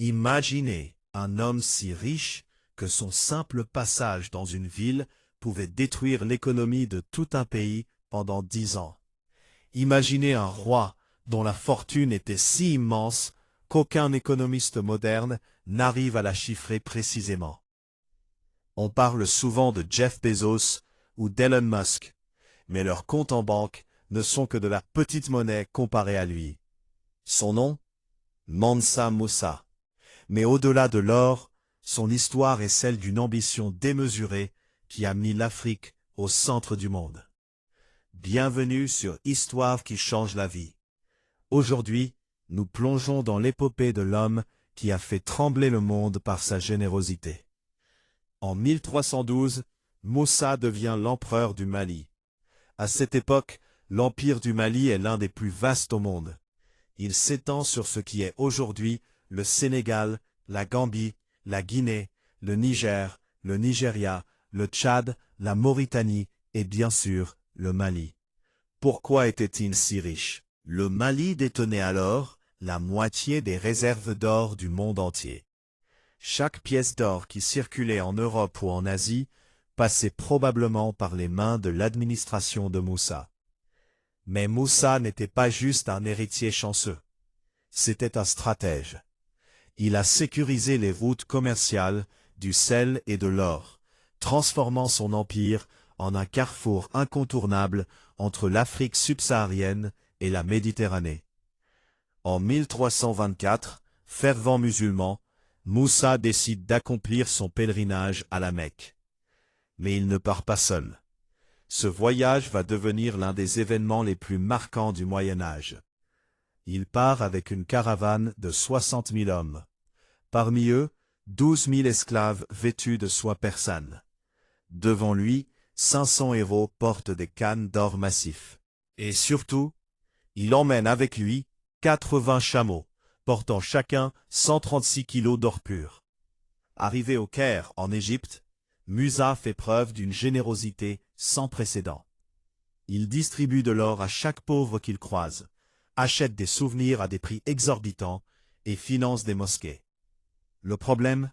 Imaginez un homme si riche que son simple passage dans une ville pouvait détruire l'économie de tout un pays pendant 10 ans. Imaginez un roi dont la fortune était si immense qu'aucun économiste moderne n'arrive à la chiffrer précisément. On parle souvent de Jeff Bezos ou d'Elon Musk, mais leurs comptes en banque ne sont que de la petite monnaie comparée à lui. Son nom? Mansa Musa. Mais au-delà de l'or, son histoire est celle d'une ambition démesurée qui a mis l'Afrique au centre du monde. Bienvenue sur Histoire qui change la vie. Aujourd'hui, nous plongeons dans l'épopée de l'homme qui a fait trembler le monde par sa générosité. En 1312, Moussa devient l'empereur du Mali. À cette époque, l'empire du Mali est l'un des plus vastes au monde. Il s'étend sur ce qui est aujourd'hui le Sénégal, la Gambie, la Guinée, le Niger, le Nigeria, le Tchad, la Mauritanie et bien sûr le Mali. Pourquoi était-il si riche? Le Mali détenait alors la moitié des réserves d'or du monde entier. Chaque pièce d'or qui circulait en Europe ou en Asie passait probablement par les mains de l'administration de Moussa. Mais Moussa n'était pas juste un héritier chanceux. C'était un stratège. Il a sécurisé les routes commerciales du sel et de l'or, transformant son empire en un carrefour incontournable entre l'Afrique subsaharienne et la Méditerranée. En 1324, fervent musulman, Moussa décide d'accomplir son pèlerinage à la Mecque. Mais il ne part pas seul. Ce voyage va devenir l'un des événements les plus marquants du Moyen Âge. Il part avec une caravane de 60 000 hommes. Parmi eux, 12 000 esclaves vêtus de soie persane. Devant lui, 500 héros portent des cannes d'or massif. Et surtout, il emmène avec lui 80 chameaux, portant chacun 136 kilos d'or pur. Arrivé au Caire, en Égypte, Musa fait preuve d'une générosité sans précédent. Il distribue de l'or à chaque pauvre qu'il croise, achète des souvenirs à des prix exorbitants et finance des mosquées. Le problème?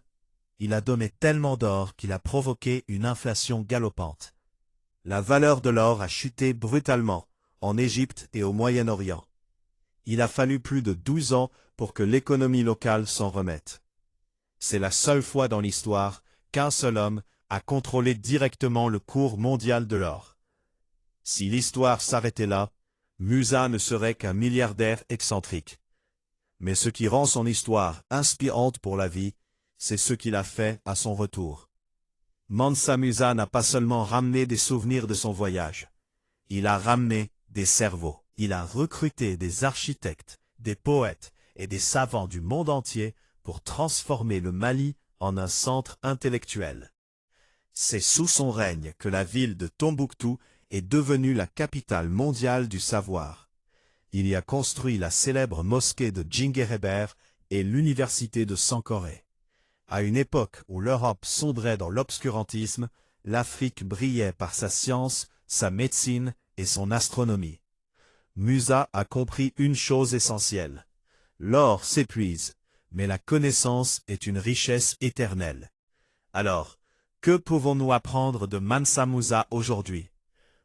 Il a donné tellement d'or qu'il a provoqué une inflation galopante. La valeur de l'or a chuté brutalement en Égypte et au Moyen-Orient. Il a fallu plus de 12 ans pour que l'économie locale s'en remette. C'est la seule fois dans l'histoire qu'un seul homme a contrôlé directement le cours mondial de l'or. Si l'histoire s'arrêtait là, Musa ne serait qu'un milliardaire excentrique. Mais ce qui rend son histoire inspirante pour la vie, c'est ce qu'il a fait à son retour. Mansa Musa n'a pas seulement ramené des souvenirs de son voyage. Il a ramené des cerveaux. Il a recruté des architectes, des poètes et des savants du monde entier pour transformer le Mali en un centre intellectuel. C'est sous son règne que la ville de Tombouctou est devenue la capitale mondiale du savoir. Il y a construit la célèbre mosquée de Djinguereber et l'université de Sankoré. À une époque où l'Europe sombrait dans l'obscurantisme, l'Afrique brillait par sa science, sa médecine et son astronomie. Musa a compris une chose essentielle. L'or s'épuise, mais la connaissance est une richesse éternelle. Alors, que pouvons-nous apprendre de Mansa Musa aujourd'hui?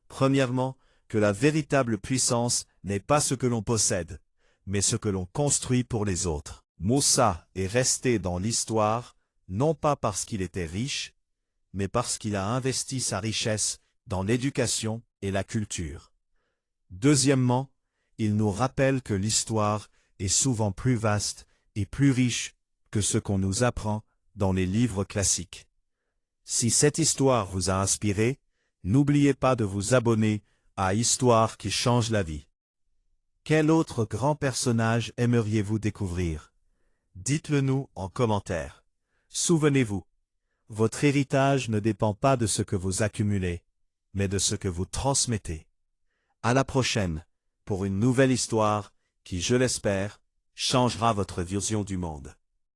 Premièrement, que la véritable puissance n'est pas ce que l'on possède, mais ce que l'on construit pour les autres. Moussa est resté dans l'histoire, non pas parce qu'il était riche, mais parce qu'il a investi sa richesse dans l'éducation et la culture. Deuxièmement, il nous rappelle que l'histoire est souvent plus vaste et plus riche que ce qu'on nous apprend dans les livres classiques. Si cette histoire vous a inspiré, n'oubliez pas de vous abonner à Histoire qui change la vie. Quel autre grand personnage aimeriez-vous découvrir? Dites-le nous en commentaire. Souvenez-vous, votre héritage ne dépend pas de ce que vous accumulez, mais de ce que vous transmettez. À la prochaine, pour une nouvelle histoire qui, je l'espère, changera votre vision du monde.